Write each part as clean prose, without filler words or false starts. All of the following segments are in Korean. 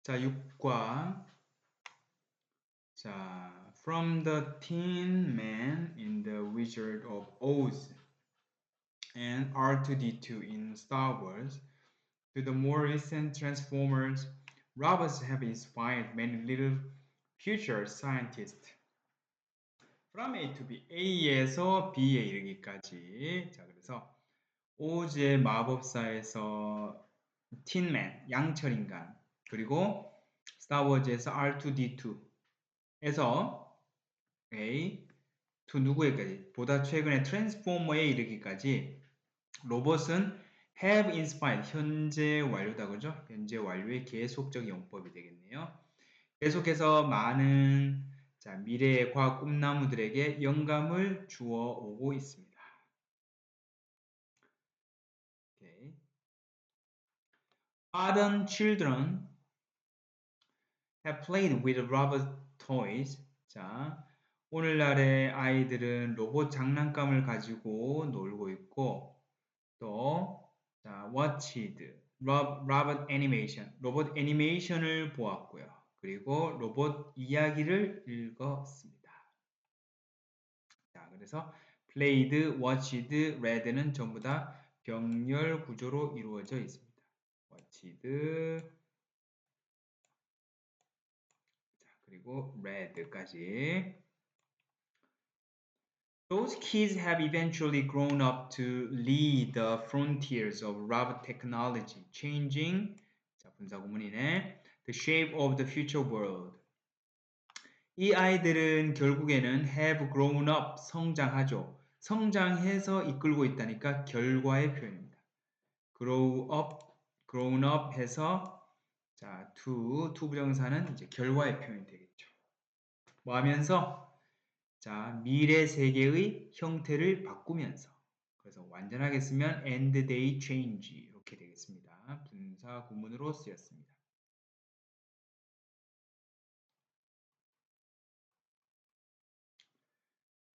자, 6과 자, From the Tin Man in the Wizard of Oz and R2-D2 in Star Wars to the more recent Transformers, robots have inspired many little future scientists. From A to B, A에서 B에 이르기까지. 자, 그래서 오즈의 마법사에서 틴맨, 양철인간, 그리고 스타워즈에서 R2-D2에서 A, to 누구에까지? 보다 최근에 트랜스포머에 이르기까지 로봇은 have inspired, 현재 완료다, 그죠? 현재 완료의 계속적 용법이 되겠네요. 계속해서 많은 미래의 과학 꿈나무들에게 영감을 주어 오고 있습니다. Okay. Modern children have played with robot toys. 자, 오늘날의 아이들은 로봇 장난감을 가지고 놀고 있고 또 watched 로봇 애니메이션, 로봇 애니메이션을 보았고요. 그리고 로봇 이야기를 읽었습니다. 자, 그래서 played, watched, read는 전부 다 병렬 구조로 이루어져 있습니다. watched, 자, 그리고 read까지. Those kids have eventually grown up to lead the frontiers of robot technology, changing, 자, 분사구문이네, the shape of the future world. 이 아이들은 결국에는 have grown up, 성장하죠. 성장해서 이끌고 있다니까 결과의 표현입니다. grown up 해서 자, to 부정사는 이제 결과의 표현이 되겠죠. 뭐 하면서 자, 미래 세계의 형태를 바꾸면서 그래서 완전하게 쓰면 and they change 이렇게 되겠습니다. 분사 구문으로 쓰였습니다.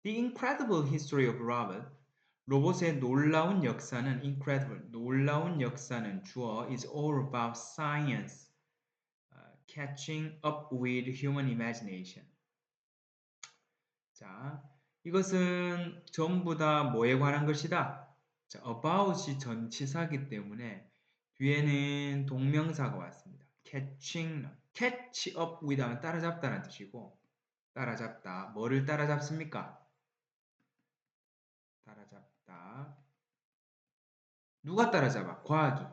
The incredible history of robot. 로봇의 놀라운 역사는 incredible, 놀라운 역사는 주어 is all about science catching up with human imagination. 자, 이것은 전부 다 뭐에 관한 것이다? 자, about이 전치사이기 때문에 뒤에는 동명사가 왔습니다. catching, catch up with 하면 따라잡다라는 뜻이고 따라잡다, 뭐를 따라잡습니까? 따라잡다. 누가 따라잡아? 과학이.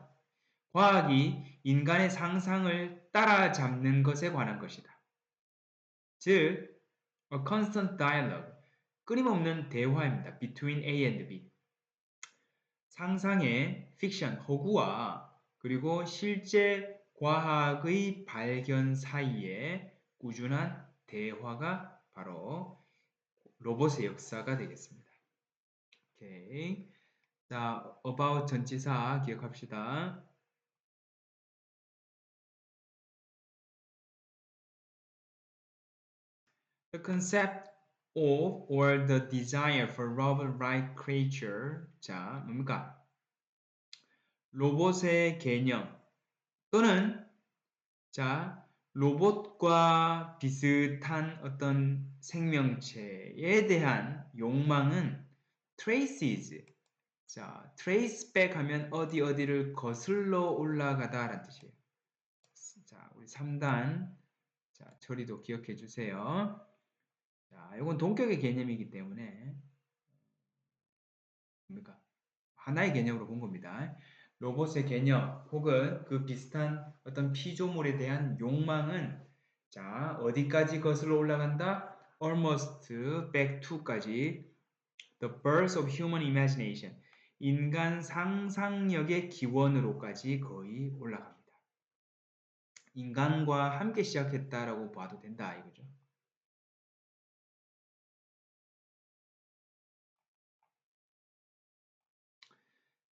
과학이 인간의 상상을 따라잡는 것에 관한 것이다. 즉, a constant dialogue, 끊임없는 대화입니다. between A and B. 상상의 픽션, 허구와 그리고 실제 과학의 발견 사이에 꾸준한 대화가 바로 로봇의 역사가 되겠습니다. 오케이. 자, about 전치사 기억합시다. The concept of or the desire for robot-like creature. 자, 뭡니까? 로봇의 개념 또는 자, 로봇과 비슷한 어떤 생명체에 대한 욕망은 traces. 자, trace back 하면 어디를 거슬러 올라가다 라는 뜻이에요. 자, 우리 3단. 자, 처리도 기억해 주세요. 자, 이건 동격의 개념이기 때문에 뭡니까? 하나의 개념으로 본 겁니다. 로봇의 개념 혹은 그 비슷한 어떤 피조물에 대한 욕망은 자, 어디까지 거슬러 올라간다? almost back to까지 the birth of human imagination 인간 상상력의 기원으로까지 거의 올라갑니다. 인간과 함께 시작했다라고 봐도 된다 이거죠.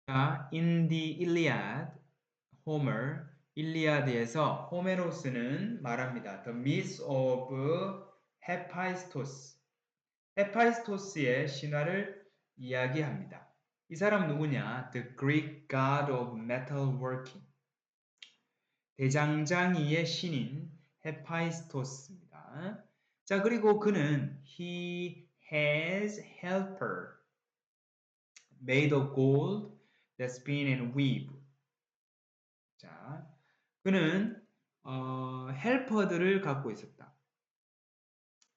자, in the Iliad, 호머, 일리아드에서 호메로스는 말합니다. The myth of Hephaestus. 헤파이스토스의 신화를 이야기합니다. 이 사람 누구냐? The Greek god of metalworking. 대장장이의 신인 헤파이스토스입니다. 자, 그리고 그는 he has helper made of gold that spin and weave. 자, 그는 헬퍼들을 갖고 있었다.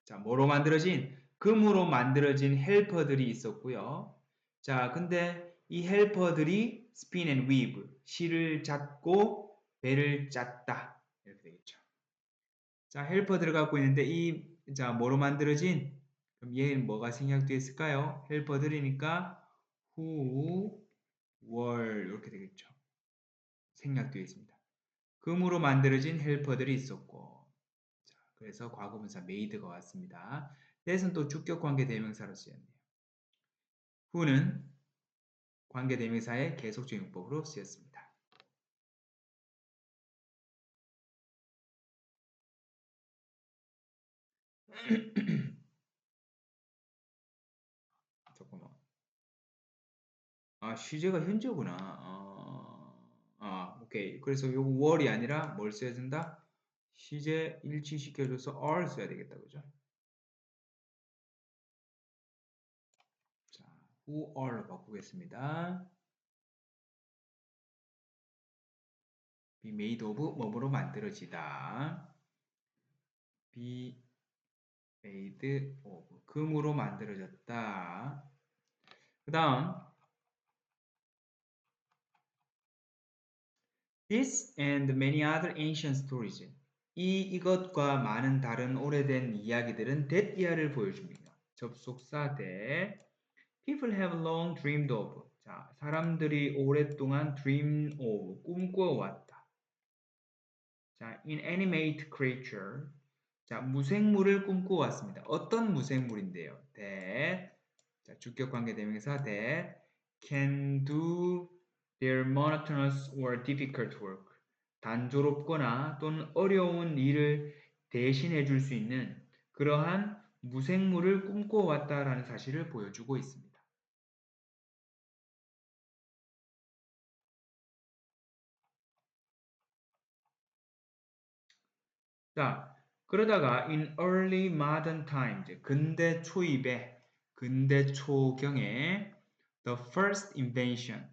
자, 뭐로 만들어진? 금으로 만들어진 헬퍼들이 있었고요. 자, 근데 이 헬퍼들이 spin and weave, 실을 짰고 배를 짰다. 이렇게 되겠죠. 자, 헬퍼들을 갖고 있는데 자, 뭐로 만들어진? 그럼 얘는 뭐가 생략되어 있을까요? 헬퍼들이니까 who were 이렇게 되겠죠. 생략되어 있습니다. 금으로 만들어진 헬퍼들이 있었고, 자, 그래서 과거분사 made가 왔습니다. that은 또 주격 관계 대명사로 쓰였네요. who는 관계 대명사의 계속적 용법으로 쓰였습니다. 잠깐만. 아, 시제가 현재구나. 오케이. 그래서 요거 월이 아니라 뭘 써야 된다? 시제 일치시켜줘서 are 써야 되겠다. 그죠? 자, who are로 바꾸겠습니다. be made of 뭐뭐로 만들어지다. be made of 금으로 만들어졌다. 그 다음 this and many other ancient stories. 이것과 많은 다른 오래된 이야기들은 that 이하를 보여줍니다. 접속사 that people have long dreamed of. 자, 사람들이 오랫동안 dream of, 꿈꿔왔다. 자, inanimate creature. 자, 무생물을 꿈꿔왔습니다. 어떤 무생물인데요? that. 자, 주격 관계 대명사 that can do their monotonous or difficult work. 단조롭거나 또는 어려운 일을 대신해 줄 수 있는 그러한 무생물을 꿈꿔왔다라는 사실을 보여주고 있습니다. 자, 그러다가 in early modern times, 근대 초입에, 근대 초경에 the first invention,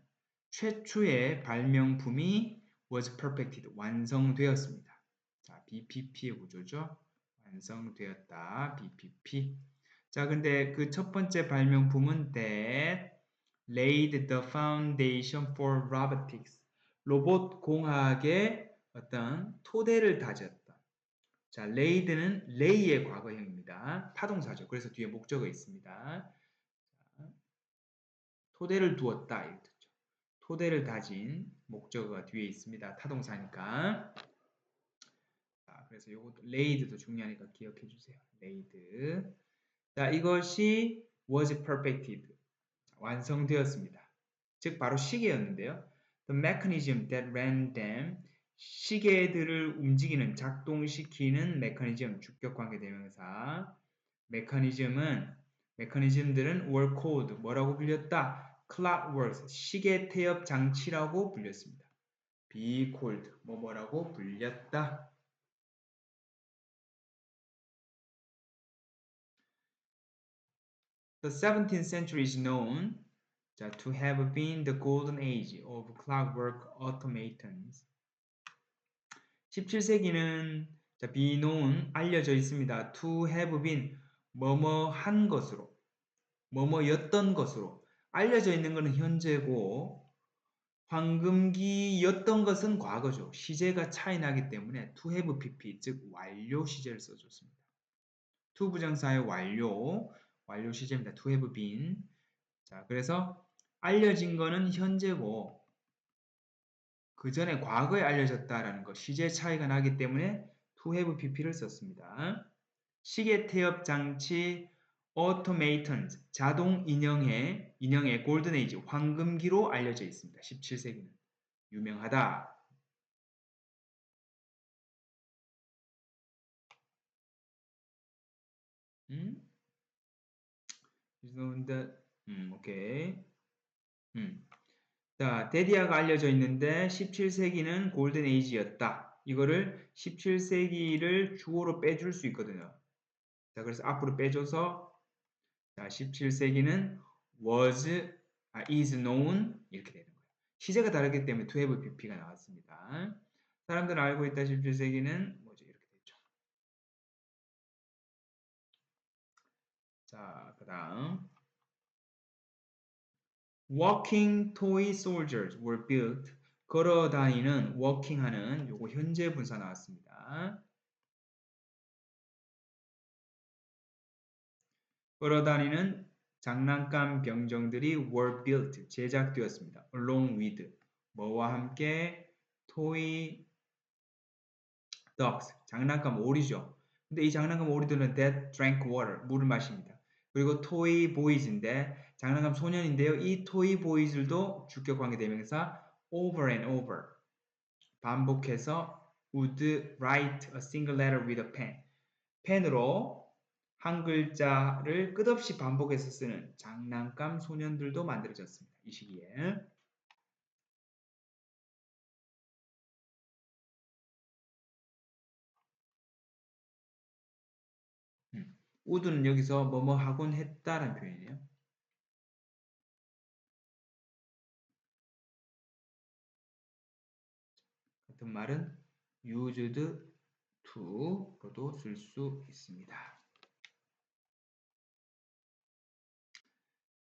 최초의 발명품이 was perfected, 완성되었습니다. 자, BPP의 구조죠. 완성되었다, BPP. 자, 근데 그 첫 번째 발명품은 that laid the foundation for robotics, 로봇 공학의 어떤 토대를 다졌다. 자, laid는 lay의 과거형입니다. 타동사죠. 그래서 뒤에 목적어 있습니다. 자, 토대를 두었다. 이렇게 뜻죠. 토대를 다진 목적어가 뒤에 있습니다. 타동사니까. 자, 그래서 요것도 laid도 중요하니까 기억해 주세요. laid. 자, 이것이 was perfected. 완성되었습니다. 즉 바로 시계였는데요. The mechanism that ran them. 시계들을 움직이는, 작동시키는 메커니즘, 주격 관계 대명사. 메커니즘들은 were called, 뭐라고 불렸다? clockworks, 시계 태엽 장치라고 불렸습니다. be called, 뭐라고 불렸다. The 17th century is known to have been the golden age of clockwork automatons. 17세기는 be known, 알려져 있습니다. to have been, 뭐뭐한 것으로, 뭐뭐였던 것으로. 알려져 있는 것은 현재고 황금기였던 것은 과거죠. 시제가 차이 나기 때문에 to have pp, 즉 완료 시제를 써줬습니다. to 부정사의 완료 시제입니다. to have been. 자, 그래서 알려진 거는 현재고 그 전에 과거에 알려졌다라는 것, 시제 차이가 나기 때문에 to have pp를 썼습니다. 시계 태엽 장치 automatons, 자동 인형의 골든 에이지, 황금기로 알려져 있습니다. 17세기는 유명하다. 오케이. 자, 데디아가 알려져 있는데 17세기는 골든 에이지였다. 이거를 17세기를 주어로 빼줄 수 있거든요. 자, 그래서 앞으로 빼줘서 자, 17세기는 was, is known 이렇게 되는 거예요. 시제가 다르기 때문에 to have BP가 나왔습니다. 사람들은 알고 있다 17세기는 뭐죠? 이렇게 되죠. 자, 그 다음 walking toy soldiers were built. 걸어 다니는 walking 하는 요거 현재 분사 나왔습니다. 걸어 다니는 장난감 병정들이 were built 제작되었습니다. along with 뭐와 함께 toy dogs 장난감 오리죠. 근데 이 장난감 오리들은 that drank water 물을 마십니다. 그리고 toy boys인데 장난감 소년인데요. 이 toy boys들도 주격 관계 대명사 over and over 반복해서 would write a single letter with a pen. 펜으로 한 글자를 끝없이 반복해서 쓰는 장난감 소년들도 만들어졌습니다. 이 시기에. would는 여기서 뭐뭐 하곤 했다라는 표현이에요. 같은 말은 used to로도 쓸 수 있습니다.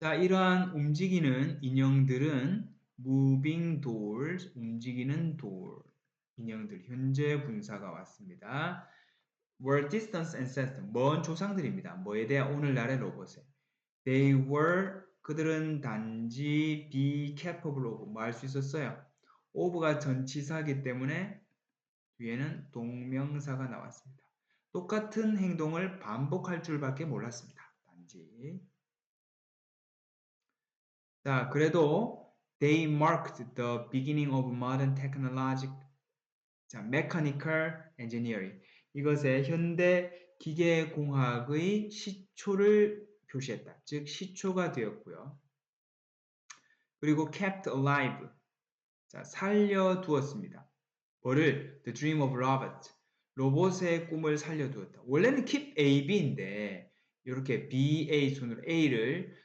자, 이러한 움직이는 인형들은 moving dolls, 움직이는 돌, 인형들, 현재 분사가 왔습니다. were distant ancestors, 먼 조상들입니다. 뭐에 대한 오늘날의 로봇에. They were, 그들은 단지 be capable of, 뭐 할 수 있었어요. of가 전치사이기 때문에 뒤에는 동명사가 나왔습니다. 똑같은 행동을 반복할 줄밖에 몰랐습니다. 단지. 자, 그래도 they marked the beginning of modern technology. 자, mechanical engineering. 이것의 현대 기계공학의 시초를 표시했다. 즉 시초가 되었고요. 그리고 kept alive. 자, 살려두었습니다. 뭐를? The dream of robot. 로봇의 꿈을 살려두었다. 원래는 keep AB인데 이렇게 BA 순으로 A를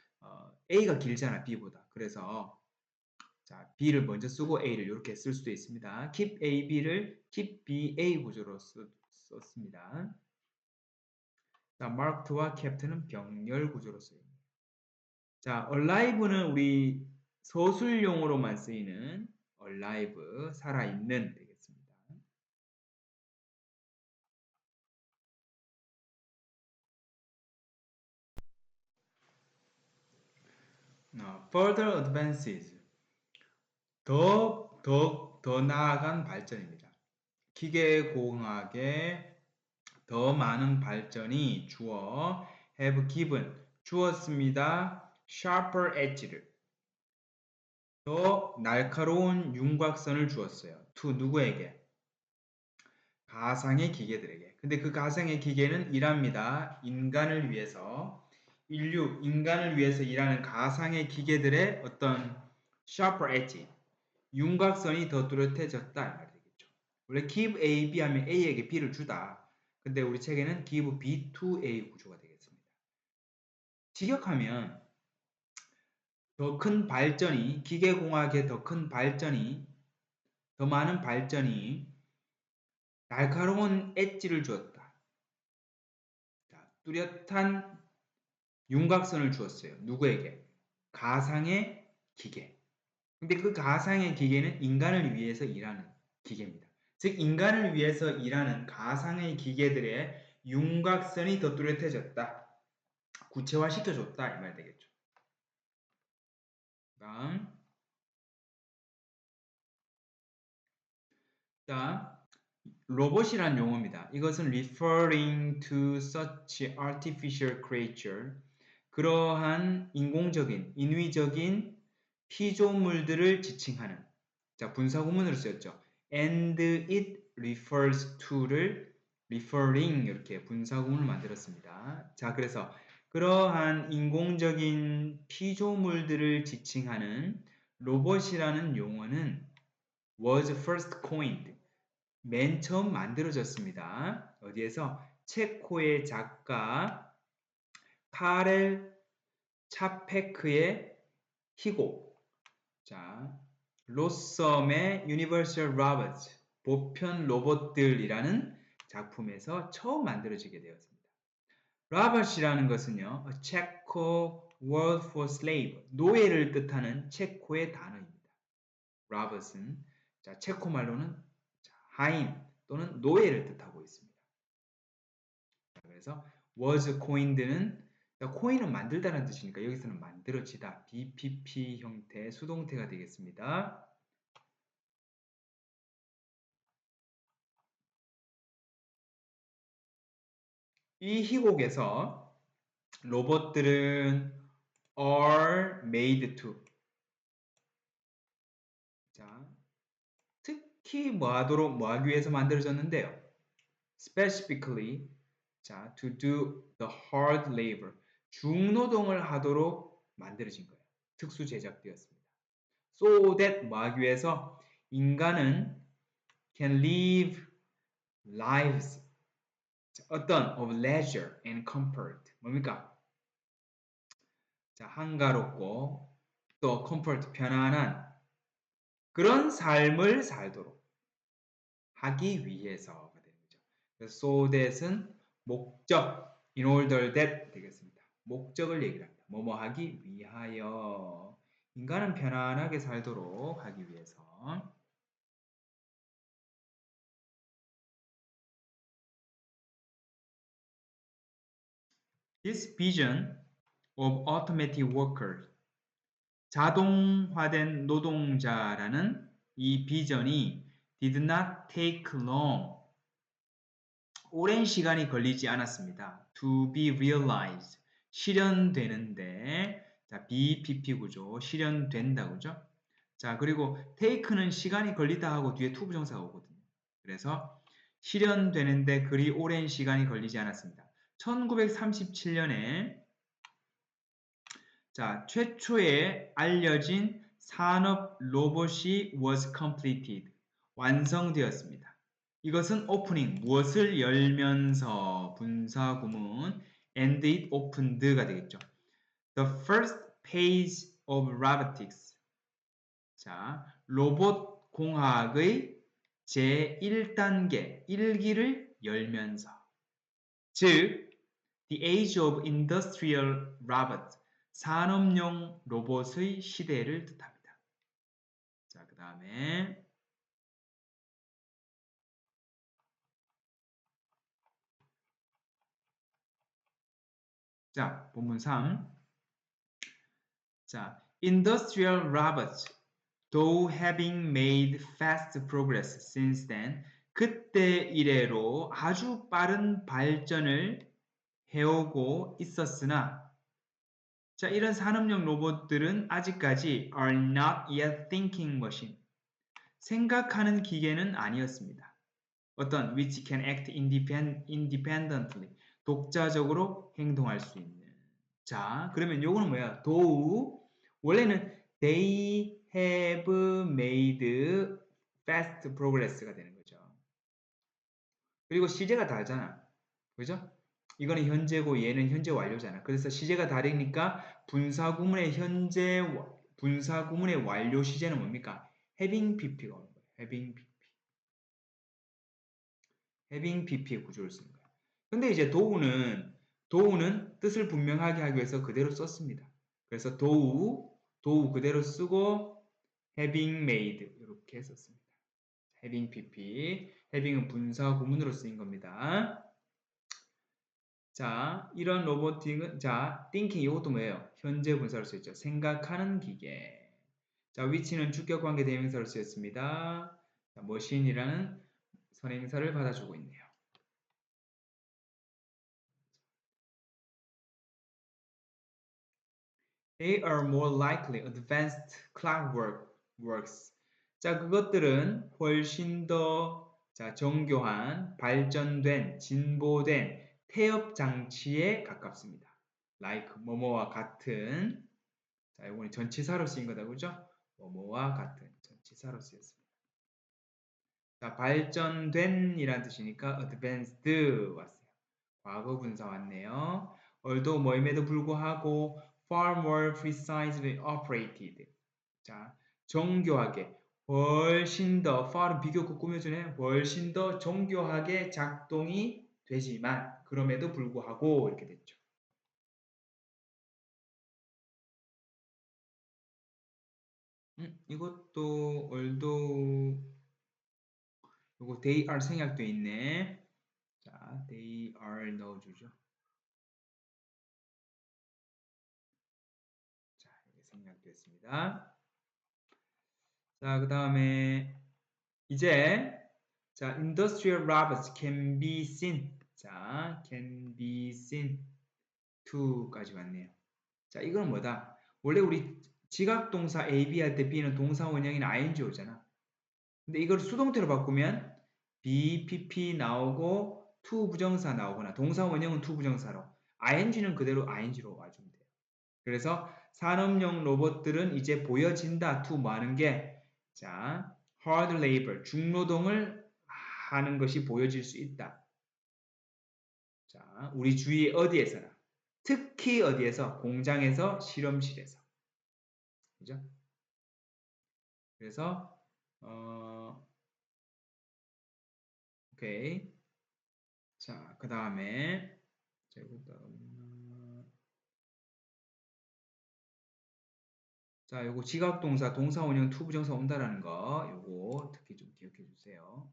A가 길잖아 B보다. 그래서 자, B를 먼저 쓰고 A를 이렇게 쓸 수도 있습니다. keep AB를 keep BA 구조로 썼습니다. 자, marked와 kept는 병렬 구조로 쓰입니다. 자, alive는 우리 서술용어로만 쓰이는 alive, 살아있는 되겠습니다. further advances, 더 나아간 발전입니다. 기계공학의 더 많은 발전이 주어 have given, 주었습니다. sharper edge를, 더 날카로운 윤곽선을 주었어요. to 누구에게? 가상의 기계들에게. 근데 그 가상의 기계는 일합니다. 인간을 위해서. 인간을 위해서 일하는 가상의 기계들의 어떤 sharper edge, 윤곽선이 더 뚜렷해졌다 이 말이 되겠죠. 원래 give A, B 하면 A에게 B를 주다. 근데 우리 책에는 give B to A 구조가 되겠습니다. 직역하면 더 큰 발전이, 기계공학의 더 큰 발전이, 더 많은 발전이 날카로운 엣지를 주었다. 자, 뚜렷한 윤곽선을 주었어요. 누구에게? 가상의 기계. 근데 그 가상의 기계는 인간을 위해서 일하는 기계입니다. 즉 인간을 위해서 일하는 가상의 기계들의 윤곽선이 더 뚜렷해졌다. 구체화시켜줬다 이 말 되겠죠. 다음 자 로봇이란 용어입니다. 이것은 referring to such artificial creature 그러한 인공적인, 인위적인 피조물들을 지칭하는 자 분사구문으로 쓰였죠. and it refers to를 referring 이렇게 분사구문을 만들었습니다. 자 그래서 그러한 인공적인 피조물들을 지칭하는 로봇이라는 용어는 was first coined 맨 처음 만들어졌습니다. 어디에서? 체코의 작가 카렐 차페크의 희곡. 자, 로썸의 유니버셜 로봇, 보편 로봇들이라는 작품에서 처음 만들어지게 되었습니다. 로봇이라는 것은요, a Checo word for slave, 노예를 뜻하는 체코의 단어입니다. 로봇은 자, 체코 말로는 하인 또는 노예를 뜻하고 있습니다. 그래서 was coined는 코인은 만들다는 뜻이니까 여기서는 만들어지다, BPP 형태 수동태가 되겠습니다. 이 희곡에서 로봇들은 are made to. 자, 특히 뭐 하기 위해서 만들어졌는데요. Specifically, 자, to do the hard labor. 중노동을 하도록 만들어진 거예요. 특수 제작되었습니다. So that 뭐 하기 위해서 인간은 can live lives 어떤 of leisure and comfort. 뭡니까? 자, 한가롭고 또 comfort 편안한 그런 삶을 살도록 하기 위해서가 되는 거죠. 그래서 so that은 목적, in order that 되겠습니다. 목적을 얘기를 합니다. 뭐뭐 하기 위하여. 인간은 편안하게 살도록 하기 위해서. This vision of automatic workers, 자동화된 노동자라는 이 비전이 did not take long, 오랜 시간이 걸리지 않았습니다. to be realized, 실현되는데, 자, BPP 구조, 실현된다, 그죠? 자, 그리고 take는 시간이 걸리다 하고 뒤에 to 부정사가 오거든요. 그래서 실현되는데 그리 오랜 시간이 걸리지 않았습니다. 1937년에 자, 최초에 알려진 산업 로봇이 was completed, 완성되었습니다. 이것은 오프닝, 무엇을 열면서 분사구문 and it opened가 되겠죠. The first page of robotics. 자, 로봇 공학의 제1단계, 1기를 열면서. 즉, the age of industrial robots. 산업용 로봇의 시대를 뜻합니다. 자, 그 다음에 자, 본문 3. 자, industrial robots, though having made fast progress since then, 그때 이래로 아주 빠른 발전을 해오고 있었으나, 자, 이런 산업용 로봇들은 아직까지 are not yet thinking machine, 생각하는 기계는 아니었습니다. 어떤 which can act independently, 독자적으로 행동할 수 있는. 자, 그러면 요거는 뭐야? though 원래는 they have made fast progress가 되는 거죠. 그리고 시제가 다르잖아. 그죠? 이거는 현재고 얘는 현재 완료잖아. 그래서 시제가 다르니까 분사구문의 완료 시제는 뭡니까? having pp가 오는 거예요. having pp의 구조를 쓰는 거예요. 근데 이제 도우는 뜻을 분명하게 하기 위해서 그대로 썼습니다. 그래서 도우 그대로 쓰고 having made 이렇게 썼습니다. having pp, having은 분사 구문으로 쓰인 겁니다. 자, 이런 로보틱은 자, thinking 이것도 뭐예요? 현재 분사로 쓰였죠. 생각하는 기계. 자, 위치는 주격 관계 대명사로 쓰였습니다. 자, 머신이라는 선행사를 받아주고 있네요. They are more likely advanced clockworks. 자, 그것들은 훨씬 더 자, 정교한, 발전된, 진보된 태엽 장치에 가깝습니다. like 뭐뭐와 같은. 자, 이번에 전치사로 쓰인 거다, 그죠? 뭐뭐와 같은 전치사로 쓰였습니다. 자, 발전된 이란 뜻이니까 advanced 왔어요. 과거 분사 왔네요. although 뭐임에도 불구하고 far more precisely operated. 자, 정교하게 훨씬 더 far은 비교급 꾸며주네. 훨씬 더 정교하게 작동이 되지만 그럼에도 불구하고 이렇게 됐죠. 이것도 although 요거 they are 생략돼 있네. 자, they are 넣어주죠. 자, 이렇게 생략됐습니다. 자, 그 다음에 이제 자, industrial robots can be seen. 자, can be seen to까지 왔네요. 자, 이건 뭐다? 원래 우리 지각동사 AB 할 때 B는 동사 원형인 ing 오잖아. 근데 이걸 수동태로 바꾸면 be, pp 나오고 to 부정사 나오거나 동사 원형은 to 부정사로 ing는 그대로 ing로 와주면 돼요. 그래서 산업용 로봇들은 이제 보여진다 to 뭐 하는 게 자, hard labor 중노동을 하는 것이 보여질 수 있다. 자, 우리 주위 어디에서나 특히 어디에서 공장에서 실험실에서 그죠? 그래서 오케이. 자, 그 다음에 자, 요거 지각동사 동사 원형 to 부정사 온다라는 거 요거 특히 좀 기억해 주세요.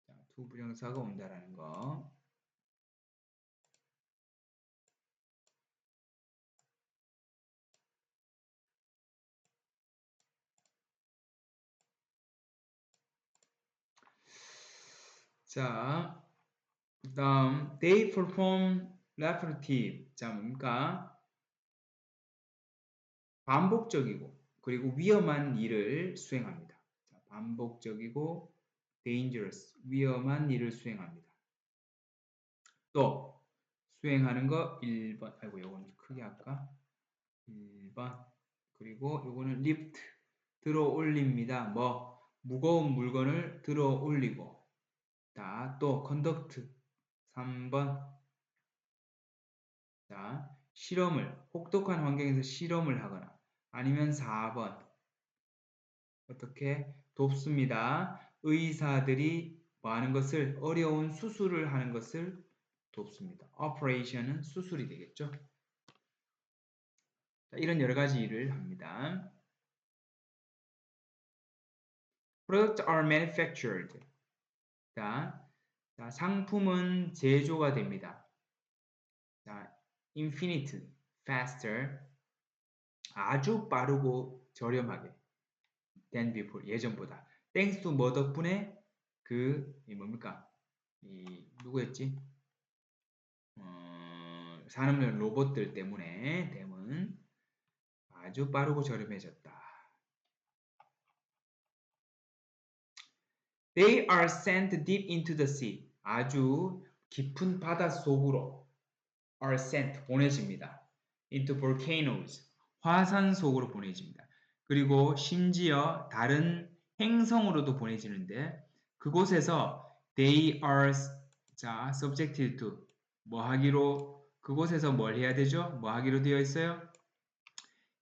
자, to 부정사가 온다라는 거. 자, 그 다음 they perform repetitive. 자, 뭡니까? 반복적이고 그리고 위험한 일을 수행합니다. 자, 반복적이고 dangerous, 위험한 일을 수행합니다. 또 수행하는 거 1번, 아이고 요거는 크게 할까? 1번 그리고 요거는 lift, 들어 올립니다. 뭐 무거운 물건을 들어 올리고 자, 또 conduct 3번 자, 실험을 혹독한 환경에서 실험을 하거나 아니면 4번 어떻게 돕습니다. 의사들이 뭐 하는 것을 어려운 수술을 하는 것을 돕습니다. operation은 수술이 되겠죠. 자, 이런 여러 가지 일을 합니다. Products are manufactured. 자, 상품은 제조가 됩니다. 자, infinite, faster, 아주 빠르고 저렴하게 than before, 예전보다. thanks to 뭐 덕분에 이 뭡니까? 이 누구였지? 산업용 로봇들 때문에 아주 빠르고 저렴해졌다. They are sent deep into the sea. 아주 깊은 바다 속으로 are sent 보내집니다. into volcanoes 화산 속으로 보내집니다. 그리고 심지어 다른 행성으로도 보내지는데 그곳에서 they are 자 subjected to 뭐 하기로 그곳에서 뭘 해야 되죠? 뭐 하기로 되어 있어요?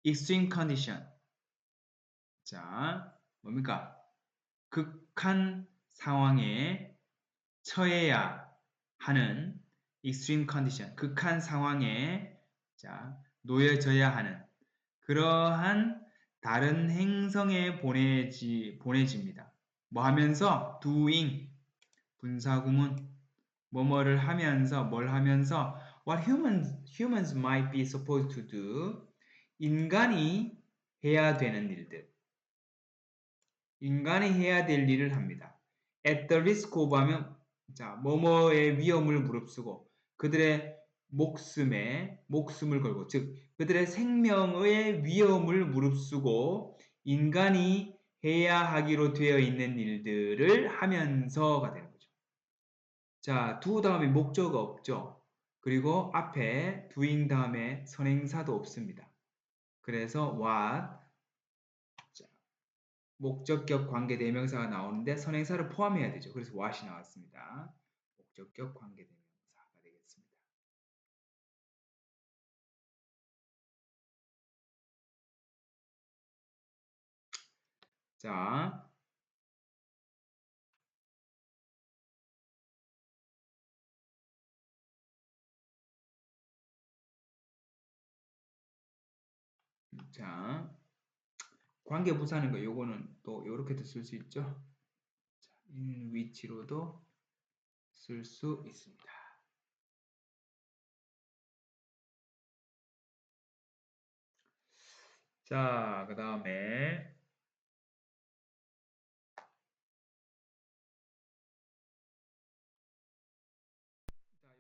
extreme condition 자 뭡니까? 극한 상황에 처해야 하는 extreme condition, 극한 상황에 자, 놓여져야 하는 그러한 다른 행성에 보내집니다. 뭐 하면서 doing 분사구문 뭐뭐를 하면서 뭘 하면서 what humans might be supposed to do 인간이 해야 되는 일들 인간이 해야 될 일을 합니다. At the risk of 하면 자 뭐뭐의 위험을 무릅쓰고 그들의 목숨을 걸고 즉 그들의 생명의 위험을 무릅쓰고 인간이 해야 하기로 되어 있는 일들을 하면서가 되는 거죠. 자, do 다음에 목적어 없죠. 그리고 앞에 doing 다음에 선행사도 없습니다. 그래서 what 목적격 관계대명사가 나오는데 선행사를 포함해야 되죠. 그래서 what이 나왔습니다. 목적격 관계대명사가 되겠습니다. 자, 자, 관계 부사는 거 요거는 또 요렇게도 쓸 수 있죠. 자, in which로도 쓸 수 있습니다. 자, 그 다음에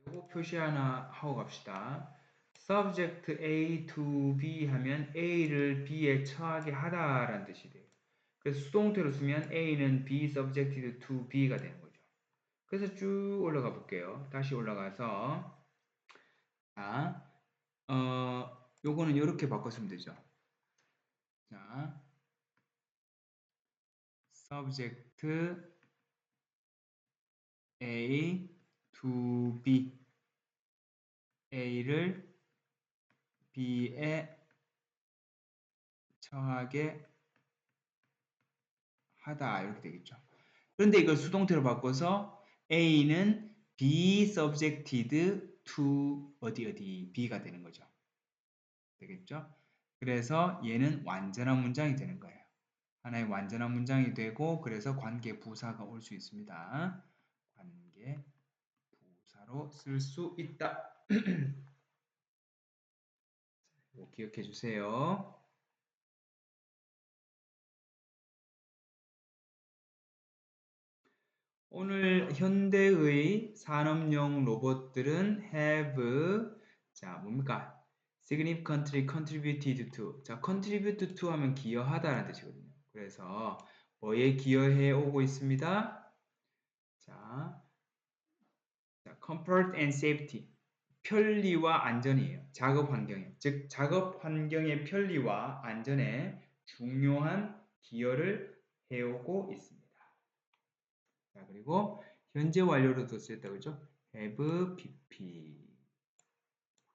요거 표시 하나 하고 갑시다. subject A to B 하면 A를 B에 처하게 하다라는 뜻이 돼요. 그래서 수동태로 쓰면 A는 B subjected to B가 되는 거죠. 그래서 쭉 올라가 볼게요. 다시 올라가서 자, 요거는 이렇게 바꿨으면 되죠. 자, subject A to B A를 B에 처하게 하다 이렇게 되겠죠. 그런데 이걸 수동태로 바꿔서 A는 be subjected to 어디 B가 되는 거죠. 되겠죠? 그래서 얘는 완전한 문장이 되는 거예요. 하나의 완전한 문장이 되고 그래서 관계 부사가 올 수 있습니다. 관계 부사로 쓸 수 있다. 기억해 주세요. 오늘 현대의 산업용 로봇들은 have 자 뭡니까? significantly contributed to 자 contribute to 하면 기여하다라는 뜻이거든요. 그래서 뭐에 기여해 오고 있습니다. 자, comfort and safety 편리와 안전이에요. 작업 환경에 즉 작업 환경의 편리와 안전에 중요한 기여를 해오고 있습니다. 자, 그리고 현재 완료로도 쓰였다 그죠? have pp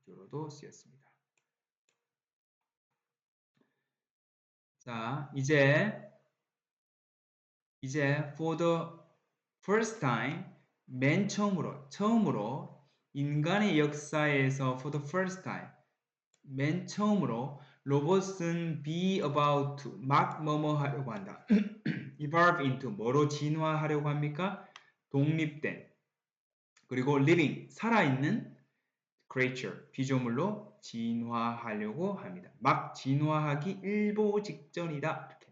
구조로도 쓰였습니다. 자, 이제 for the first time 맨 처음으로 인간의 역사에서 for the first time 맨 처음으로 로봇은 be about to 막 뭐뭐 하려고 한다. evolve into 뭐로 진화하려고 합니까? 독립된 그리고 living 살아있는 creature 피조물로 진화하려고 합니다. 막 진화하기 일보 직전이다. 이렇게.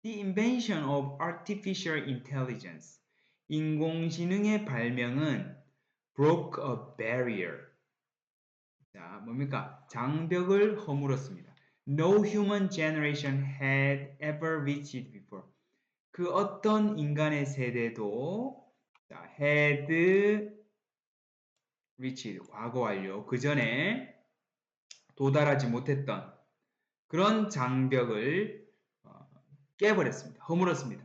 The invention of artificial intelligence 인공지능의 발명은 broke a barrier 자, 뭡니까? 장벽을 허물었습니다. No human generation had ever reached before. 그 어떤 인간의 세대도 자, had reached 과거 완료 그 전에 도달하지 못했던 그런 장벽을 깨버렸습니다. 허물었습니다.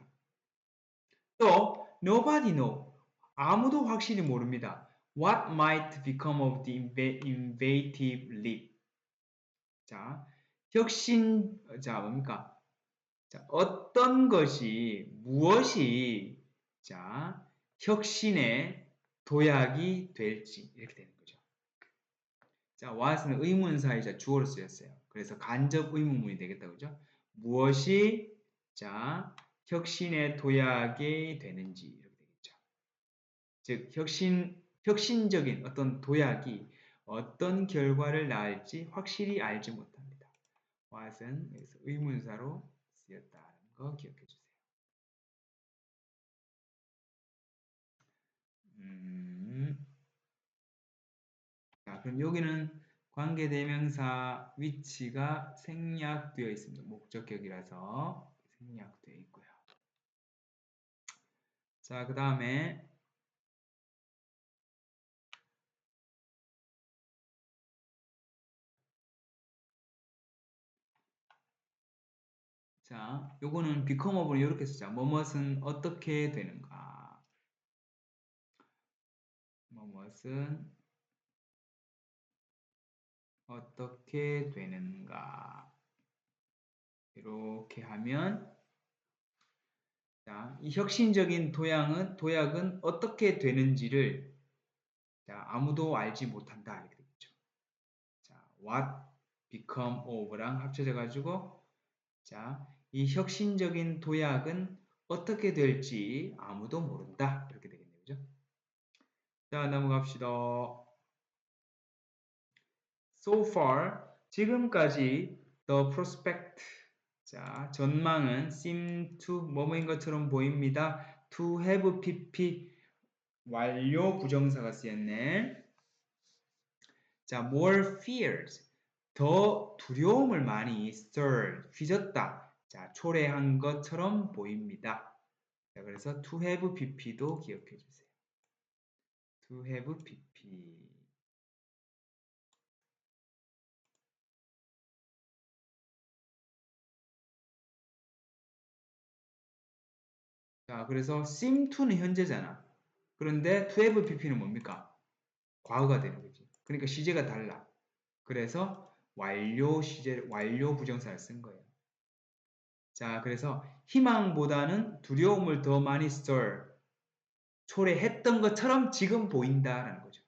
또 nobody know 아무도 확실히 모릅니다. What might become of the innovative leap 자, 자, 뭡니까? 자, 어떤 것이, 무엇이, 자, 혁신의 도약이 될지, 이렇게 되는 거죠. 자, what은 의문사이자 주어로 쓰였어요. 그래서 간접 의문문이 되겠다, 그죠? 무엇이, 자, 혁신의 도약이 되는지, 이렇게 되겠죠. 즉, 혁신적인 어떤 도약이 어떤 결과를 낳을지 확실히 알지 못합니다. what은 여기서 의문사로 쓰였다는 거 기억해 주세요. 자, 그럼 여기는 관계대명사 위치가 생략되어 있습니다. 목적격이라서 생략되어 있고요. 자, 그 다음에 자, 요거는 become of를 이렇게 쓰자. 뭐뭇은 어떻게 되는가. 뭐뭇은 어떻게 되는가. 이렇게 하면 자, 이 혁신적인 도약은 어떻게 되는지를 자, 아무도 알지 못한다. 이렇게 되겠죠. 자, what become of랑 합쳐져 가지고 자, 이 혁신적인 도약은 어떻게 될지 아무도 모른다. 이렇게 되겠네요. 그죠? 자, 넘어갑시다. So far, 지금까지 the prospect 자, 전망은 seem to 뭐뭐인 것처럼 보입니다. to have pp 완료 부정사가 쓰였네. 자, more fears 더 두려움을 많이 stirred 휘젓다. 자, 초래한 것처럼 보입니다. 자, 그래서 to have pp도 기억해 주세요. to have pp. 자, 그래서 seem to는 현재잖아. 그런데 to have pp는 뭡니까? 과거가 되는 거지. 그러니까 시제가 달라. 그래서 완료 부정사를 쓴 거예요. 자, 그래서 희망보다는 두려움을 더 많이 초래했던 것처럼 지금 보인다라는 거죠.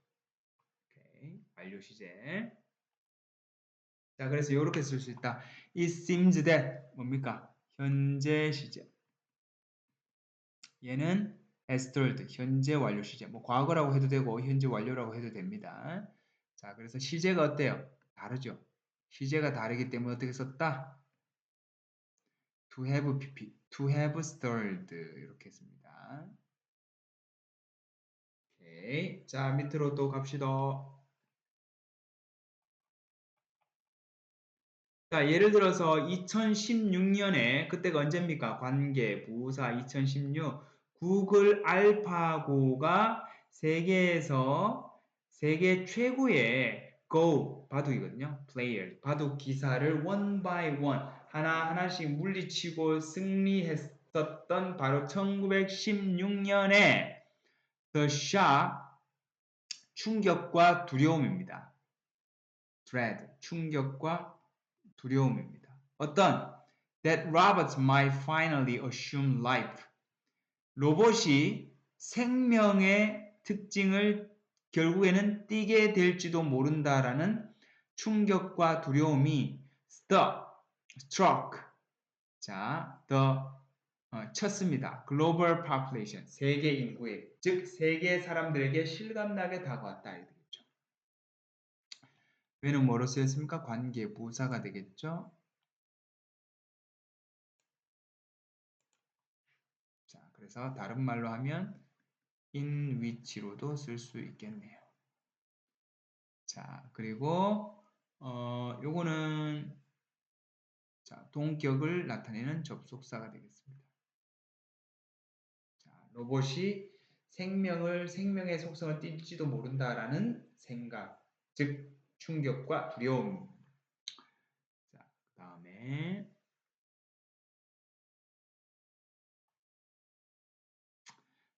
오케이, 완료 시제. 자, 그래서 이렇게 쓸 수 있다. It seems that 뭡니까? 현재 시제. 얘는 as told, 현재 완료 시제. 뭐 과거라고 해도 되고 현재 완료라고 해도 됩니다. 자, 그래서 시제가 어때요? 다르죠. 시제가 다르기 때문에 어떻게 썼다? to have pp, to have stirred 이렇게 했습니다. 오케이. 자, 밑으로 또 갑시다. 자, 예를 들어서 2016년에 그때가 언제입니까? 관계, 부사 2016 구글 알파고가 세계 최고의 Go 바둑이거든요. 플레이어 바둑 기사를 one by one 하나하나씩 물리치고 승리했었던 바로 1916년에 The Shock 충격과 두려움입니다. Dread 충격과 두려움입니다. 어떤 that robots might finally assume life. 로봇이 생명의 특징을 결국에는 띠게 될지도 모른다라는 충격과 두려움이 struck 자, 쳤습니다. global population 세계 인구에 즉 세계 사람들에게 실감나게 다가왔다. 되겠죠. 왜는 뭐로 쓰였습니까? 관계 부사가 되겠죠. 자, 그래서 다른 말로 하면 in which로도 쓸 수 있겠네요. 자, 그리고 요거는 자, 동격을 나타내는 접속사가 되겠습니다. 자, 로봇이 생명의 속성을 띨지도 모른다라는 생각, 즉 충격과 두려움. 자, 그다음에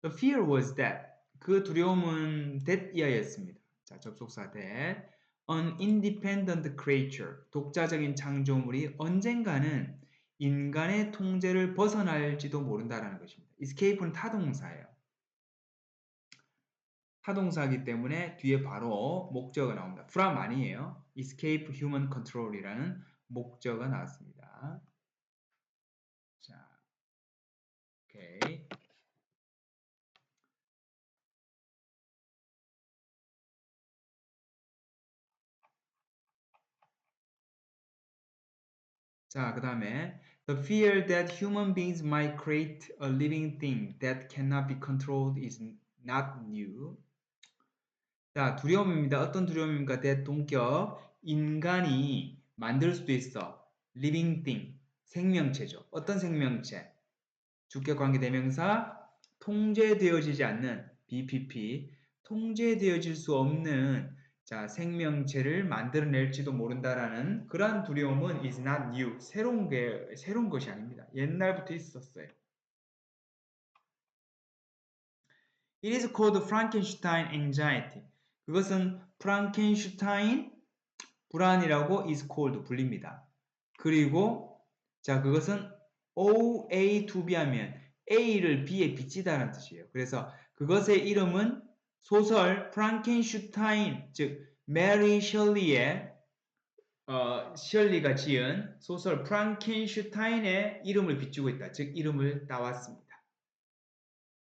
The fear was that 그 두려움은 that 이하였습니다. 자, 접속사 that an independent creature 독자적인 창조물이 언젠가는 인간의 통제를 벗어날지도 모른다라는 것입니다. escape는 타동사예요. 타동사이기 때문에 뒤에 바로 목적어가 나옵니다. from 아니에요. escape human control이라는 목적어가 나왔습니다. 자, 오케이. 자, 그 다음에 The fear that human beings might create a living thing that cannot be controlled is not new. 자, 두려움입니다. 어떤 두려움입니까? that 동격 인간이 만들 수도 있어. living thing 생명체죠. 어떤 생명체? 주격 관계 대명사 통제되어지지 않는 BPP 통제되어질 수 없는 자, 생명체를 만들어낼지도 모른다라는 그러한 두려움은 is not new. 새로운 것이 아닙니다. 옛날부터 있었어요. It is called Frankenstein anxiety. 그것은 프랑켄슈타인 불안이라고 is called 불립니다. 그리고 자, 그것은 OA to B 하면 A를 B에 비치다라는 뜻이에요. 그래서 그것의 이름은 소설 프랑켄슈타인, 즉 메리 셜리의 셜리가 지은 소설 프랑켄슈타인의 이름을 비추고 있다. 즉 이름을 따왔습니다.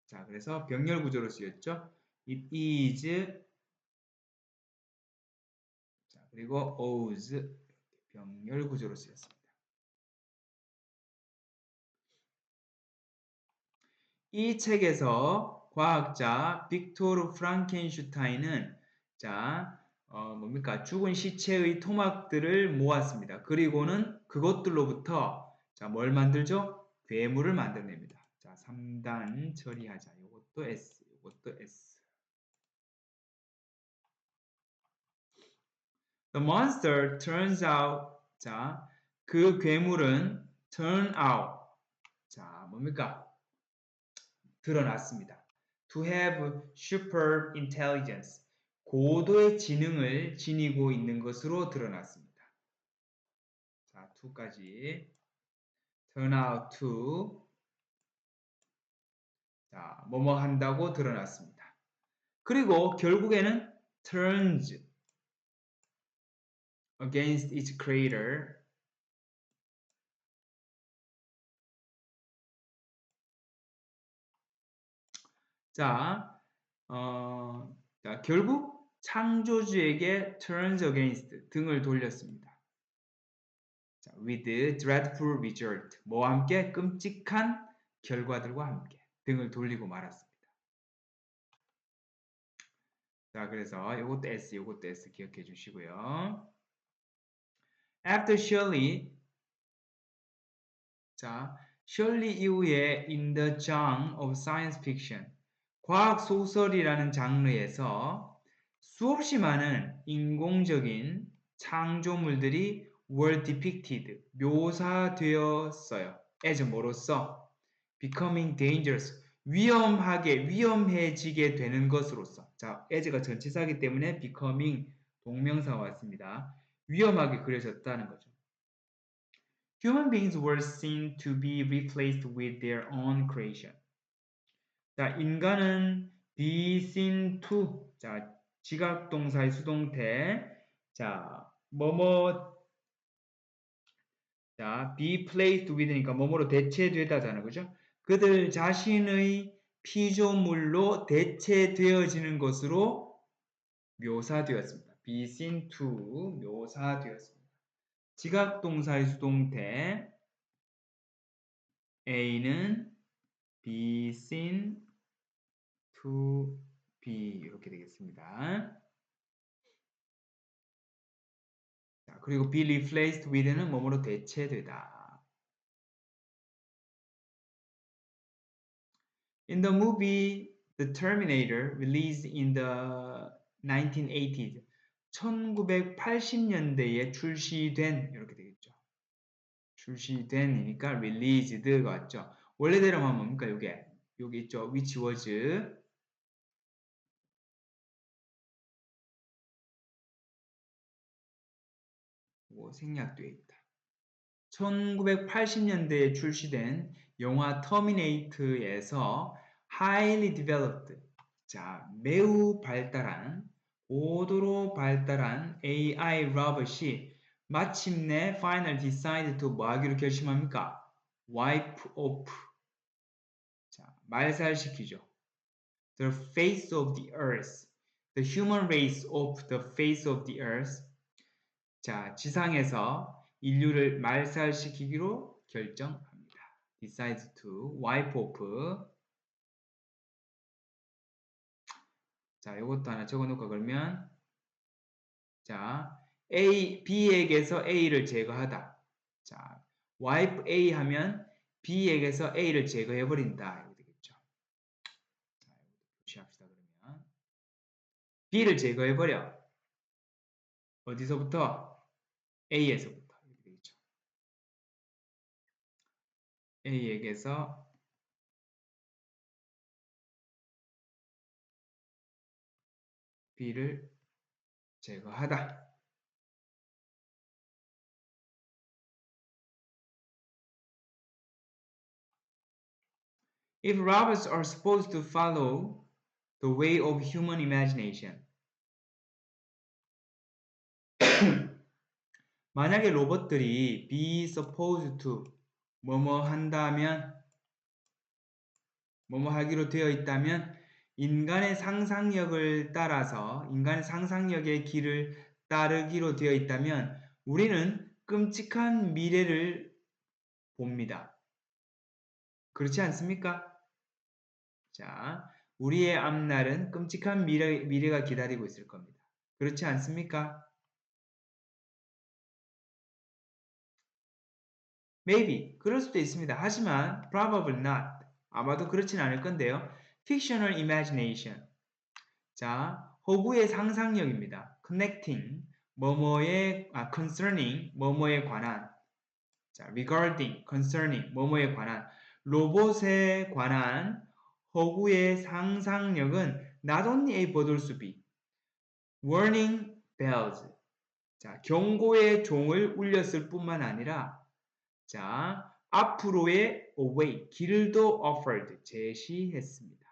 자, 그래서 병렬 구조로 쓰였죠. It is 자, 그리고 owes 병렬 구조로 쓰였습니다. 이 책에서 과학자 빅토르 프랑켄슈타인은 자, 뭡니까? 죽은 시체의 토막들을 모았습니다. 그리고는 그것들로부터 자, 뭘 만들죠? 괴물을 만들어냅니다. 자, 3단 처리하자. 요것도 S, 요것도 S. The monster turns out 자, 그 괴물은 turn out 자, 뭡니까? 드러났습니다. To have super intelligence. 고도의 지능을 지니고 있는 것으로 드러났습니다. 자, to까지. turn out to. 자, 뭐뭐 한다고 드러났습니다. 그리고 결국에는 turns against its creator. 자, 자, 결국 창조주에게 turns against 등을 돌렸습니다. 자, with dreadful result. 뭐와 함께? 끔찍한 결과들과 함께 등을 돌리고 말았습니다. 자, 그래서 이것도 S, 이것도 S 기억해 주시고요. After Shirley, 자, Shirley 이후에 in the genre of science fiction, 과학 소설이라는 장르에서 수없이 많은 인공적인 창조물들이 were depicted, 묘사되었어요. as 뭐로써? becoming dangerous, 위험해지게 되는 것으로서. 자, as가 전치사이기 때문에 becoming 동명사가 왔습니다. 위험하게 그려졌다는 거죠. Human beings were seen to be replaced with their own creation. 자, 인간은 be seen to. 자, 지각동사의 수동태. 자, 자, be placed with니까 뭐뭐로 대체되다잖아요. 그죠? 그들 자신의 피조물로 대체되어지는 것으로 묘사되었습니다. be seen to 묘사되었습니다. 지각동사의 수동태 A는 be seen to be 이렇게 되겠습니다. 자, 그리고 be replaced with는 뭐뭐로 대체되다. In the movie The Terminator, released in the 1980s, 1980년대에 출시된 이렇게 되겠죠. 출시된이니까 released가 왔죠. 원래대로 하면 뭡니까? 요게 있죠. which was 생략되어 있다. 1980년대에 출시된 영화 터미네이트에서 highly developed, 자, 매우 발달한, 고도로 발달한 AI 로봇이 마침내 final decide to 뭐 하기로 결심합니까? wipe off, 자, 말살시키죠. The face of the earth, the human race off the face of the earth. 자, 지상에서 인류를 말살시키기로 결정합니다. decides to wipe off. 자, 이것도 하나 적어놓을까 그러면 자, B에게서 A를 제거하다. 자, wipe A 하면 B에게서 A를 제거해버린다. 이렇게 되겠죠. 자, 이것도 표시합시다 그러면 B를 제거해버려. 어디서부터? A에서부터. 이렇게 되겠죠. A에게서 B를 제거하다. If robots are supposed to follow the way of human imagination. 만약에 로봇들이 be supposed to 뭐뭐 한다면 뭐뭐 하기로 되어 있다면 인간의 상상력을 따라서 인간의 상상력의 길을 따르기로 되어 있다면 우리는 끔찍한 미래를 봅니다. 그렇지 않습니까? 자, 우리의 앞날은 끔찍한 미래가 기다리고 있을 겁니다. 그렇지 않습니까? Maybe 그럴 수도 있습니다. 하지만 probably not. 아마도 그렇진 않을 건데요. Fictional imagination. 자, 허구의 상상력입니다. Connecting concerning 뭐뭐에 관한. 자, regarding, concerning 뭐뭐에 관한. 로봇에 관한 허구의 상상력은 not only able to be warning bells. 자, 경고의 종을 울렸을 뿐만 아니라 자, 앞으로의 way, 길도 offered, 제시했습니다.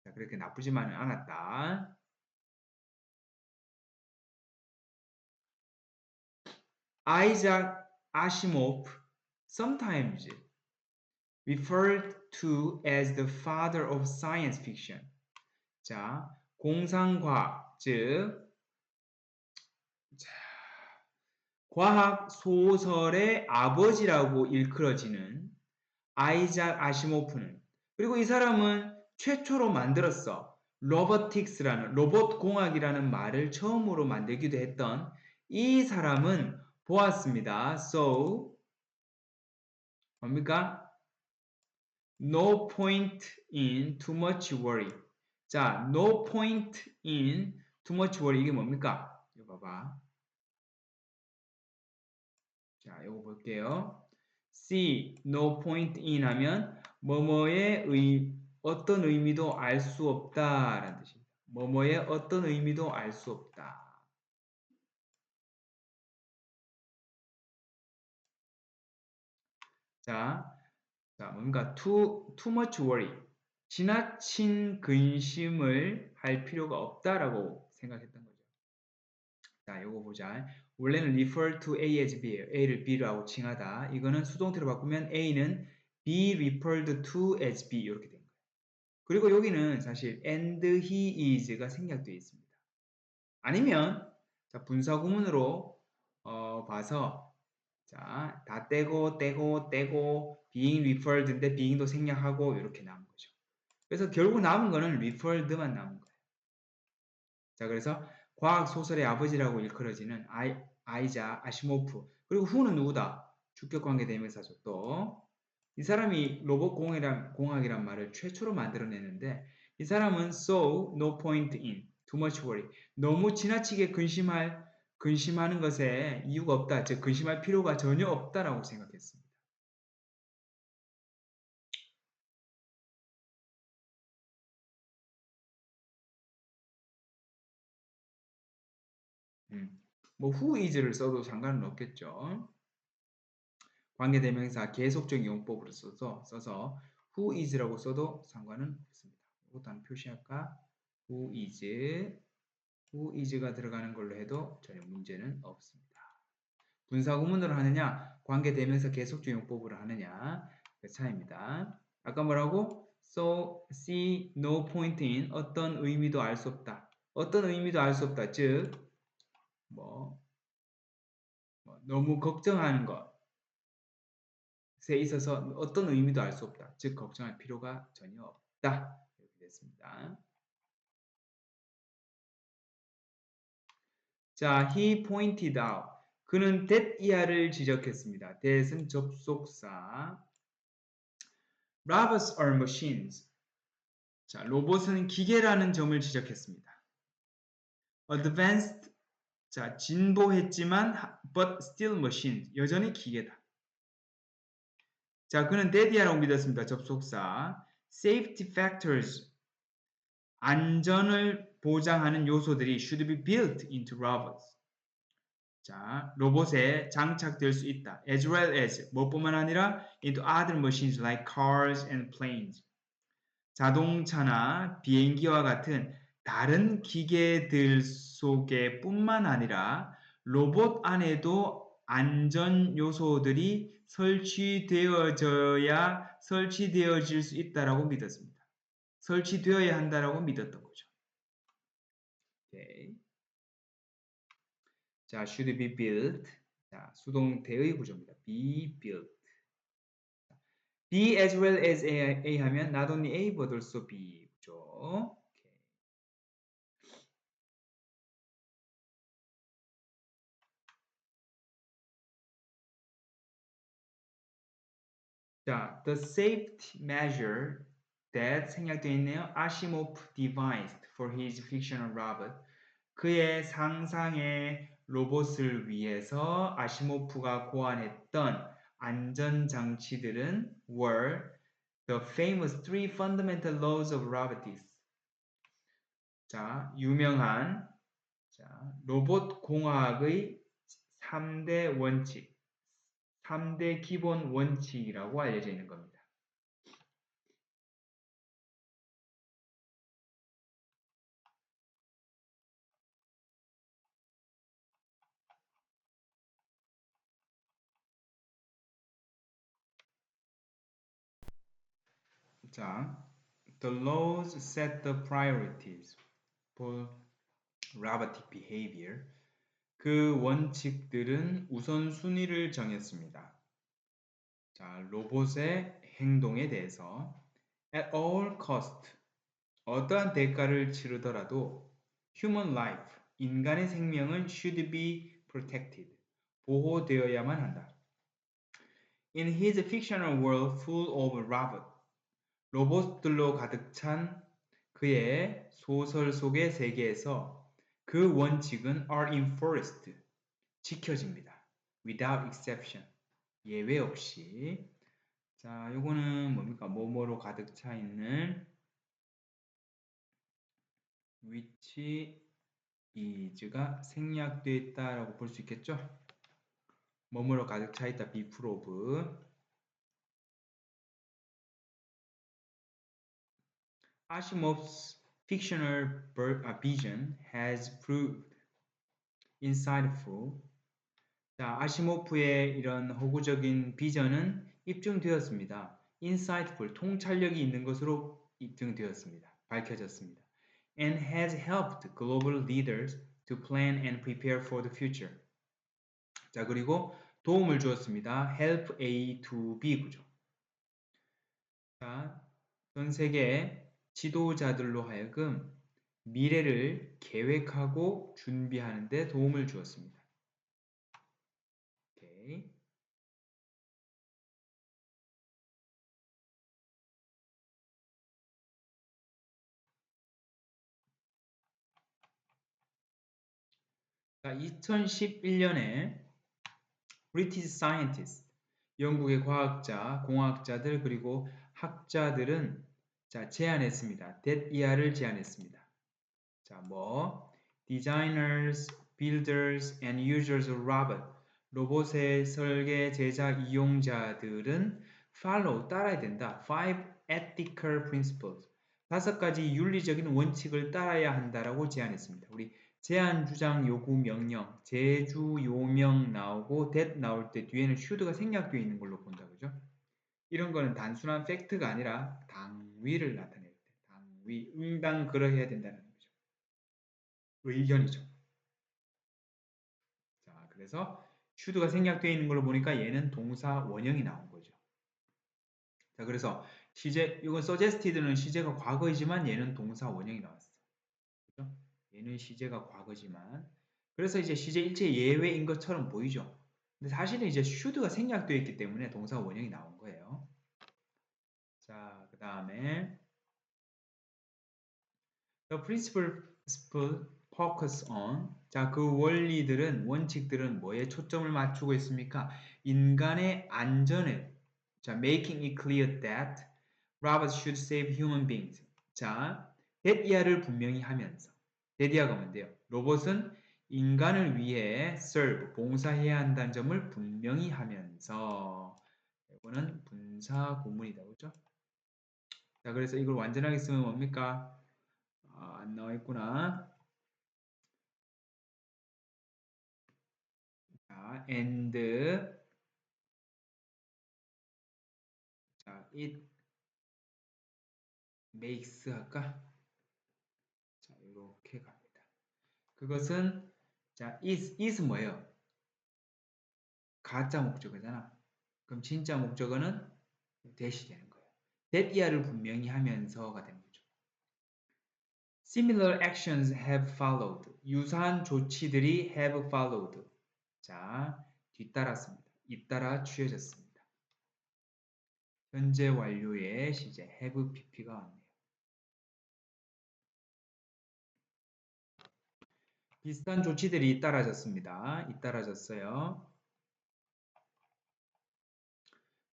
자, 그렇게 나쁘지만은 않았다. Isaac Asimov, sometimes referred to as the father of science fiction. 자, 공상과학, 즉 과학 소설의 아버지라고 일컬어지는 아이작 아시모프는 그리고 이 사람은 최초로 만들었어. 로보틱스라는 로봇 공학이라는 말을 처음으로 만들기도 했던 이 사람은 보았습니다. So 뭡니까? No point in too much worry. 자, no point in too much worry 이게 뭡니까? 이거 봐봐. 자, 이거 볼게요. See, no point in 하면 뭐뭐의 어떤 의미도 알 수 없다라는 뜻입니다. 뭐뭐의 어떤 의미도 알 수 없다. 자, 뭔가 too much worry. 지나친 근심을 할 필요가 없다라고 생각했던 거죠. 자, 요거 보자. 원래는 refer to A as B예요. A를 B라고 칭하다. 이거는 수동태로 바꾸면 A는 be referred to as B 이렇게 된 거예요. 그리고 여기는 사실 and he is가 생략되어 있습니다. 아니면 자, 분사구문으로 봐서 자, 다 떼고 being referred인데 being도 생략하고 이렇게 남은 거죠. 그래서 결국 남은 거는 referred만 남은 거예요. 자, 그래서 과학 소설의 아버지라고 일컬어지는 아이자 아시모프. 그리고 후는 누구다? 주격 관계 대명사죠. 또 이 사람이 로봇 공학이란 말을 최초로 만들어내는데 이 사람은 so no point in too much worry. 너무 지나치게 근심하는 것에 이유가 없다. 즉 근심할 필요가 전혀 없다라고 생각했습니다. 뭐 who is를 써도 상관은 없겠죠. 관계대명사 계속적 용법으로 써서 who is라고 써도 상관은 없습니다. 이것도 한번 표시할까? who is가 들어가는 걸로 해도 전혀 문제는 없습니다. 분사구문으로 하느냐, 관계대명사 계속적 용법으로 하느냐 그 차이입니다. 아까 뭐라고? So, see no point in 어떤 의미도 알 수 없다. 어떤 의미도 알 수 없다. 즉, 너무 걱정하는 것. 에 있어서 어떤 의미도 알 수 없다. 즉 걱정할 필요가 전혀 없다. 이렇게 됐습니다. 자, he pointed out. 그는 that 이하를 지적했습니다. that은 접속사. Robots are machines. 자, 로봇은 기계라는 점을 지적했습니다. Advanced 자, 진보했지만 but still machine. 여전히 기계다. 자, 그는 daddy라고 믿었습니다. 접속사. safety factors. 안전을 보장하는 요소들이 should be built into robots. 자, 로봇에 장착될 수 있다. as well as 뭐뿐만 아니라 into other machines like cars and planes. 자동차나 비행기와 같은 다른 기계들 속에 뿐만 아니라 로봇 안에도 안전 요소들이 설치되어질 수 있다라고 믿었습니다. 설치되어야 한다라고 믿었던 거죠. 오케이. 자, should be built. 자, 수동태의 구조입니다. be built. be as well as A 하면 not only A but also B 구조. 자, the safety measure that 생략되어 있네요. Asimov devised for his fictional robot. 그의 상상의 로봇을 위해서 아시모프가 고안했던 안전장치들은 were the famous three fundamental laws of robotics. 자, 유명한 로봇 공학의 3대 원칙, 3대 기본 원칙이라고 알려져 있는 겁니다. 자, the laws set the priorities for robotic behavior. 그 원칙들은 우선순위를 정했습니다. 자, 로봇의 행동에 대해서 at all cost, 어떠한 대가를 치르더라도 human life, 인간의 생명은 should be protected, 보호되어야만 한다. In his fictional world full of robots, 로봇들로 가득 찬 그의 소설 속의 세계에서 그 원칙은 are enforced, 지켜집니다. without exception, 예외 없이. 자, 요거는 뭡니까? 뭐뭐로 가득 차 있는 which is가 생략되어 있다라고 볼 수 있겠죠? 뭐뭐로 가득 차 있다. be full of. Asimov's fictional vision has proved insightful. 자, 아시모프의 이런 허구적인 비전은 입증되었습니다. insightful, 통찰력이 있는 것으로 입증되었습니다. 밝혀졌습니다. and has helped global leaders to plan and prepare for the future. 자, 그리고 도움을 주었습니다. help A to B 구조. 자, 전 세계 지도자들로 하여금 미래를 계획하고 준비하는 데 도움을 주었습니다. 오케이. 자, 2011년에 British scientists, 영국의 과학자, 공학자들 그리고 학자들은 자, 제안했습니다. that 제안했습니다. 자, designers, builders, and users of robot. 로봇의 설계, 제작, 이용자들은 follow, 따라야 된다. 5 ethical principles. 5가지 윤리적인 원칙을 따라야 한다라고 제안했습니다. 우리 제안, 주장, 요구, 명령, 제주, 요명 나오고 that 나올 때 뒤에는 should가 생략되어 있는 걸로 본다. 그죠? 이런 거는 단순한 팩트가 아니라 당위를 나타낼 때. 당위, 응당 그러해야 된다는 거죠. 의견이죠. 자, 그래서 should가 생략되어 있는 걸로 보니까 얘는 동사 원형이 나온 거죠. 자, 그래서 이건 suggested는 시제가 과거이지만 얘는 동사 원형이 나왔어. 그죠? 얘는 시제가 과거지만 그래서 이제 시제 일체 예외인 것처럼 보이죠. 근데 사실은 이제 should가 생략되어 있기 때문에 동사 원형이 나온 거예요. 자, 그 다음에 the principle focus on. 자, 그 원리들은, 원칙들은 뭐에 초점을 맞추고 있습니까? 인간의 안전에. 자, making it clear that robots should save human beings. 자, that 이하를 분명히 하면서. that 이하가 뭔데요? 로봇은 인간을 위해 serve, 봉사해야 한다는 점을 분명히 하면서. 이거는 분사 구문이다, 그죠? 자, 그래서 이걸 완전하게 쓰면 뭡니까? 안 나와 있구나. 자, and 자, it makes 할까? 자, 이렇게 갑니다. 그것은 자, is 뭐예요? 가짜 목적어잖아. 그럼 진짜 목적어는 that이 되는 거예요. that 이하를 분명히 하면서가 되는 거죠. Similar actions have followed. 유사한 조치들이 have followed. 자, 뒤따랐습니다. 잇따라 취해졌습니다. 현재 완료의 시제 have pp가 왔네요. 비슷한 조치들이 잇따라졌습니다. 잇따라졌어요.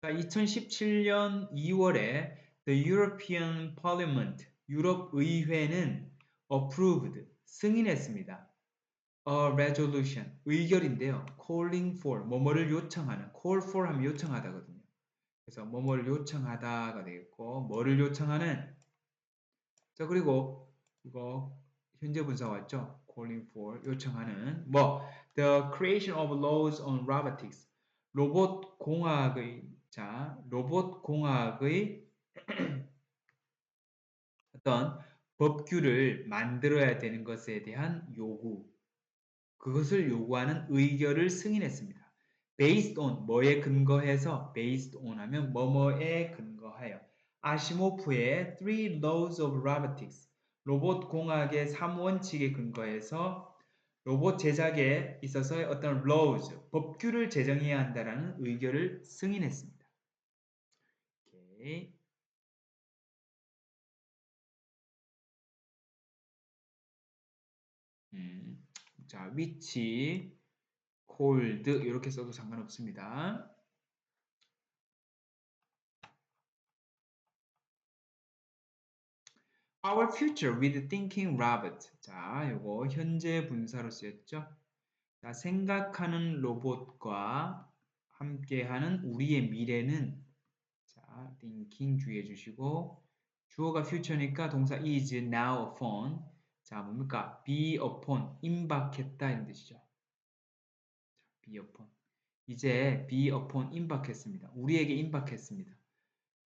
자, 2017년 2월에 The European Parliament, 유럽 의회는 approved, 승인했습니다. A resolution, 의결인데요. calling for, 뭐뭐를 요청하는, call for 하면 요청하다거든요. 그래서 뭐뭐를 요청하다가 되겠고, 뭐를 요청하는, 자, 그리고 이거 현재 분사 왔죠? calling for, 요청하는, 뭐, the creation of laws on robotics, 로봇 공학의, 자, 로봇 공학의 어떤 법규를 만들어야 되는 것에 대한 요구, 그것을 요구하는 의결을 승인했습니다. based on, 뭐에 근거해서, based on 하면 뭐뭐에 근거하여. 아시모프의 Three Laws of Robotics, 로봇 공학의 3원칙에 근거해서 로봇 제작에 있어서의 어떤 laws, 법규를 제정해야 한다는 의결을 승인했습니다. 오케이. 자, 위치, cold 이렇게 써도 상관없습니다. Our future with thinking robot. 자, 요거 현재 분사로 쓰였죠. 자, 생각하는 로봇과 함께하는 우리의 미래는 자, thinking 주의해 주시고 주어가 future니까 동사 is now upon. 자, 뭡니까? be upon, 임박했다 이런 뜻이죠. be upon. 이제 be upon 임박했습니다. 우리에게 임박했습니다.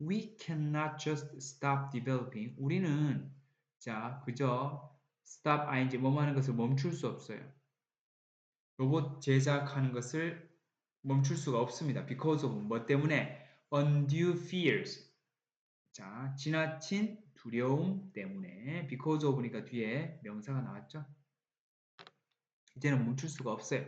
We cannot just stop developing. 우리는 자 그저 stop ing 뭐뭐 하는 것을 멈출 수 없어요. 로봇 제작하는 것을 멈출 수가 없습니다. Because of 뭐 때문에? Undue fears. 자 지나친 두려움 때문에 because of니까 뒤에 명사가 나왔죠. 이제는 멈출 수가 없어요.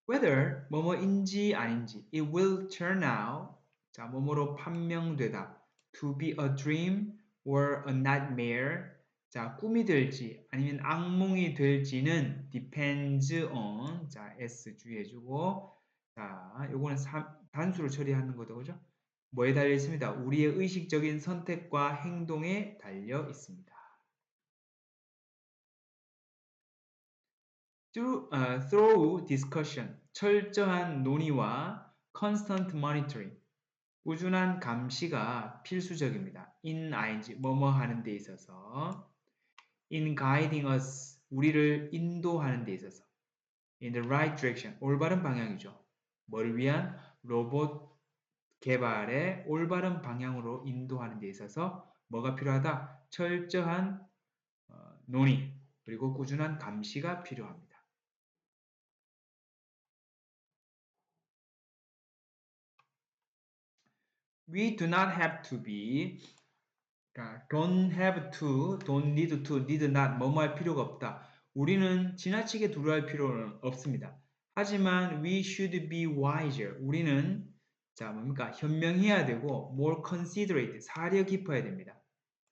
Whether 뭐뭐인지 아닌지 it will turn out 자 뭐뭐로 판명되다 to be a dream or a nightmare 자 꿈이 될지 아니면 악몽이 될지는 depends on 자 s 주의해주고 자 요거는 단수로 처리하는 거죠 그죠? 뭐에 달려 있습니다. 우리의 의식적인 선택과 행동에 달려 있습니다. through discussion, 철저한 논의와 constant monitoring, 꾸준한 감시가 필수적입니다. in ing, 뭐뭐 하는 데 있어서 in guiding us, 우리를 인도하는 데 있어서 in the right direction, 올바른 방향이죠. 뭐를 위한? 로봇 개발의 올바른 방향으로 인도하는 데 있어서 뭐가 필요하다? 철저한 논의, 그리고 꾸준한 감시가 필요합니다. We do not have to be 그러니까 don't have to, don't need to, need not 뭐뭐 할 필요가 없다. 우리는 지나치게 두려워할 필요는 없습니다. 하지만 we should be wiser. 우리는 자 뭡니까 현명해야 되고 more considerate 사려 깊어야 됩니다.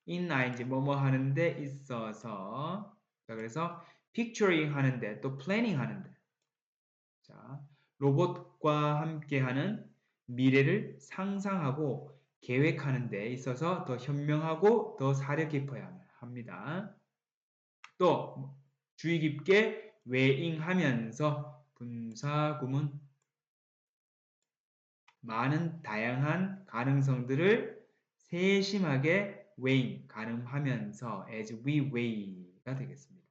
in ing 뭐뭐 하는데 있어서 자 그래서 picturing 하는데 또 planning 하는데 자 로봇과 함께하는 미래를 상상하고 계획하는 데 있어서 더 현명하고 더 사려 깊어야 합니다. 또 주의 깊게 외잉하면서 분사구문 많은 다양한 가능성들을 세심하게 weighing 가늠하면서 as we weigh가 되겠습니다.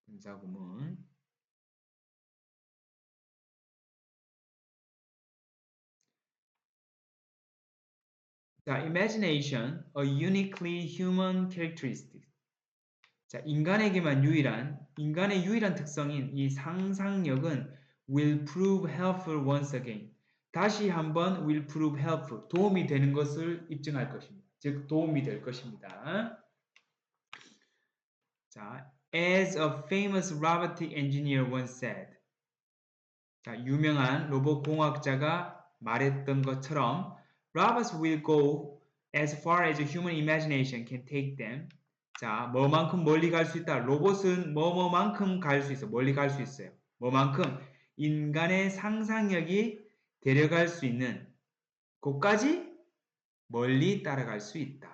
분사구문 자, imagination, a uniquely human characteristic. 자, 인간의 유일한 특성인 이 상상력은 will prove helpful once again. 다시 한번 will prove helpful, 도움이 되는 것을 입증할 것입니다. 즉, 도움이 될 것입니다. 자, as a famous robotic engineer once said. 자, 유명한 로봇 공학자가 말했던 것처럼 robots will go as far as human imagination can take them. 자, 뭐만큼 멀리 갈 수 있다. 로봇은 뭐뭐만큼 갈 수 있어. 멀리 갈 수 있어요. 뭐만큼 인간의 상상력이 데려갈 수 있는 곳까지 멀리 따라갈 수 있다.